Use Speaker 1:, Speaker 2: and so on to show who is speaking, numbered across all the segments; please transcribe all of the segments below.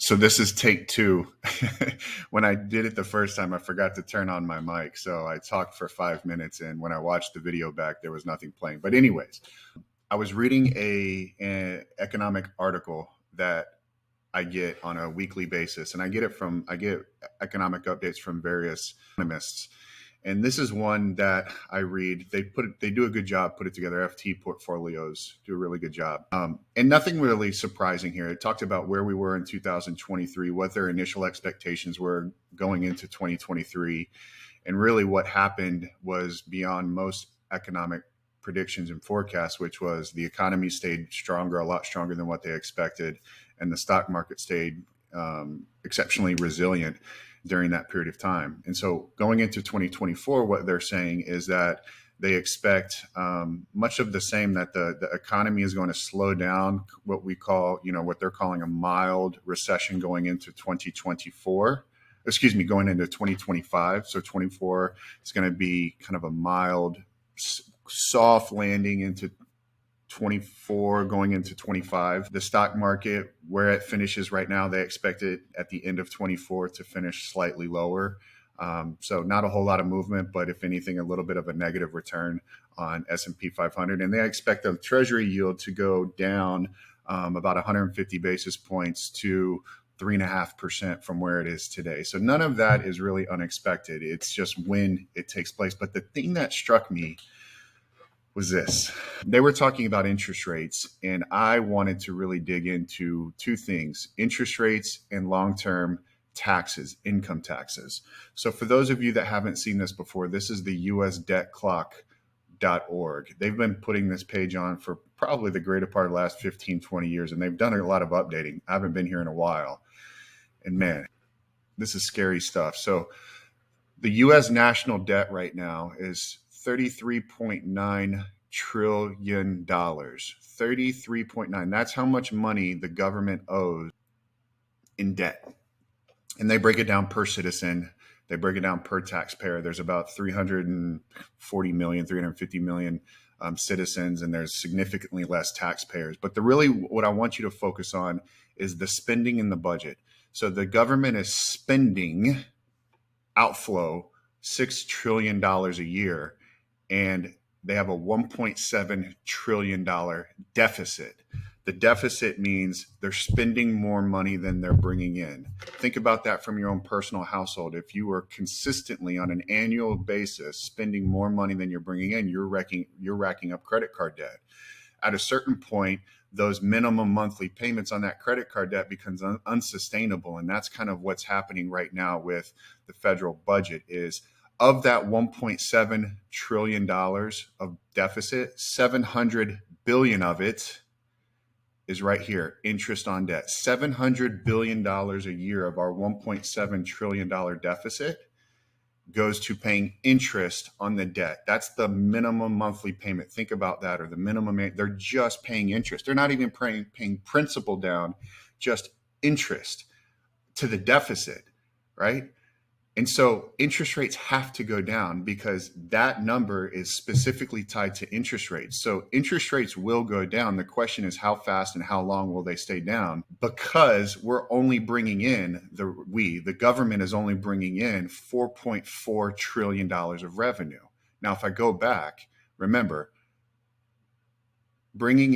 Speaker 1: So this is take two. When I did it the first time, I forgot to turn on my mic. So I talked for 5 minutes. And when I watched the video back, there was nothing playing. But anyways, I was reading an economic article that I get on a weekly basis. And I get economic updates from various economists. And this is one that I read. They do a good job, put it together. FT portfolios do a really good job. And nothing really surprising here. It talked about where we were in 2023, what their initial expectations were going into 2023. And really what happened was beyond most economic predictions and forecasts, which was the economy stayed stronger, a lot stronger than what they expected. And the stock market stayed exceptionally resilient during that period of time. And so going into 2024, what they're saying is that they expect much of the same, that the economy is going to slow down, what we call, what they're calling a mild recession going into 2024. Excuse me, going into 2025. So 24 is going to be kind of a mild, soft landing into 24 going into 25. The stock market, where it finishes right now, they expect it at the end of 24 to finish slightly lower. So not a whole lot of movement, but if anything, a little bit of a negative return on S&P 500. And they expect the treasury yield to go down about 150 basis points to 3.5% from where it is today. So none of that is really unexpected. It's just when it takes place. But the thing that struck me was this. They were talking about interest rates, and I wanted to really dig into two things: interest rates and long-term taxes, income taxes. So for those of you that haven't seen this before, this is the usdebtclock.org. They've been putting this page on for probably the greater part of the last 15, 20 years, and they've done a lot of updating. I haven't been here in a while. And man, this is scary stuff. So the U.S. national debt right now is $33.9 trillion. 33.9. That's how much money the government owes in debt. And they break it down per citizen. They break it down per taxpayer. There's about 340 million, 350 million citizens, and there's significantly less taxpayers. But what I want you to focus on is the spending in the budget. So the government is spending outflow $6 trillion a year, and they have a $1.7 trillion deficit. The deficit means they're spending more money than they're bringing in. Think about that from your own personal household. If you are consistently on an annual basis spending more money than you're bringing in, you're racking up credit card debt. At a certain point, those minimum monthly payments on that credit card debt becomes unsustainable. And that's kind of what's happening right now with the federal budget. Is of that $1.7 trillion of deficit, 700 billion of it is right here, interest on debt. $700 billion a year of our $1.7 trillion deficit goes to paying interest on the debt. That's the minimum monthly payment. Think about that, or the minimum. They're just paying interest. They're not even paying principal down, just interest to the deficit, right? And so interest rates have to go down because that number is specifically tied to interest rates. So interest rates will go down. The question is how fast and how long will they stay down? Because we're only bringing in, the government is only bringing in $4.4 trillion of revenue. Now, if I go back, remember, spending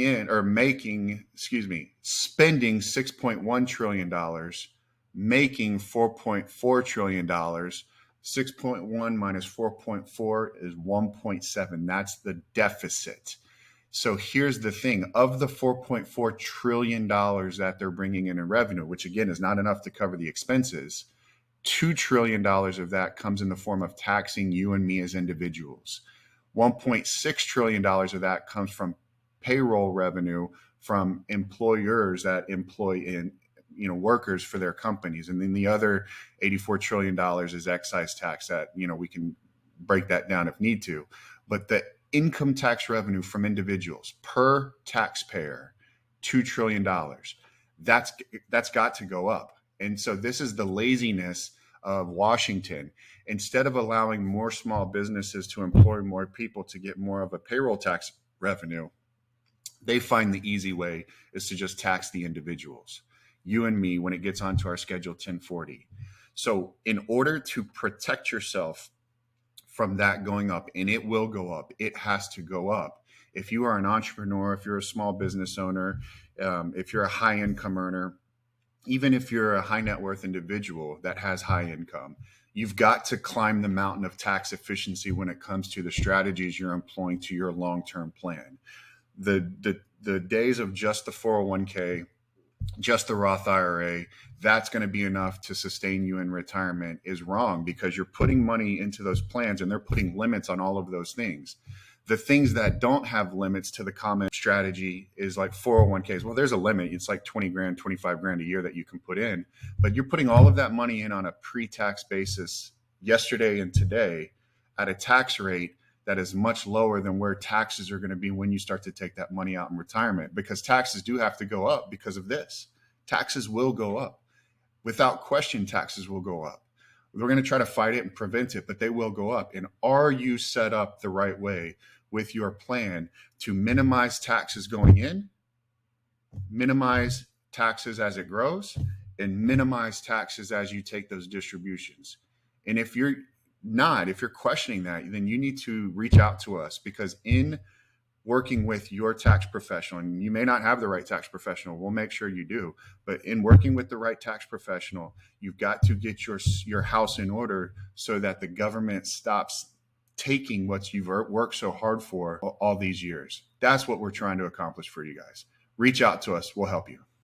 Speaker 1: $6.1 trillion, making $4.4 trillion. 6.1 minus 4.4 is 1.7. That's the deficit. So here's the thing. Of the $4.4 trillion that they're bringing in revenue, which again is not enough to cover the expenses, $2 trillion of that comes in the form of taxing you and me as individuals. $1.6 trillion of that comes from payroll revenue from employers that employ workers for their companies. And then the other $84 trillion is excise tax that, we can break that down if need to. But the income tax revenue from individuals per taxpayer, $2 trillion, that's got to go up. And so this is the laziness of Washington. Instead of allowing more small businesses to employ more people to get more of a payroll tax revenue, they find the easy way is to just tax the individuals. you and me, when it gets onto our Schedule 1040. So in order to protect yourself from that going up, and it will go up, it has to go up. If you are an entrepreneur, if you're a small business owner, if you're a high income earner, even if you're a high net worth individual that has high income, you've got to climb the mountain of tax efficiency when it comes to the strategies you're employing to your long-term plan. The days of just the 401k, just the Roth IRA, that's going to be enough to sustain you in retirement is wrong, because you're putting money into those plans and they're putting limits on all of those things. The things that don't have limits to the common strategy is like 401ks. Well, there's a limit. It's like 20 grand, 25 grand a year that you can put in, but you're putting all of that money in on a pre-tax basis yesterday and today at a tax rate that is much lower than where taxes are going to be when you start to take that money out in retirement, because taxes do have to go up because of this. Taxes will go up. Without question, taxes will go up. We're going to try to fight it and prevent it, but they will go up. And are you set up the right way with your plan to minimize taxes going in, minimize taxes as it grows, and minimize taxes as you take those distributions? And if you're questioning that, then you need to reach out to us, because in working with your tax professional, and you may not have the right tax professional, we'll make sure you do, but in working with the right tax professional, you've got to get your house in order so that the government stops taking what you've worked so hard for all these years. That's what we're trying to accomplish for you guys. Reach out to us. We'll help you.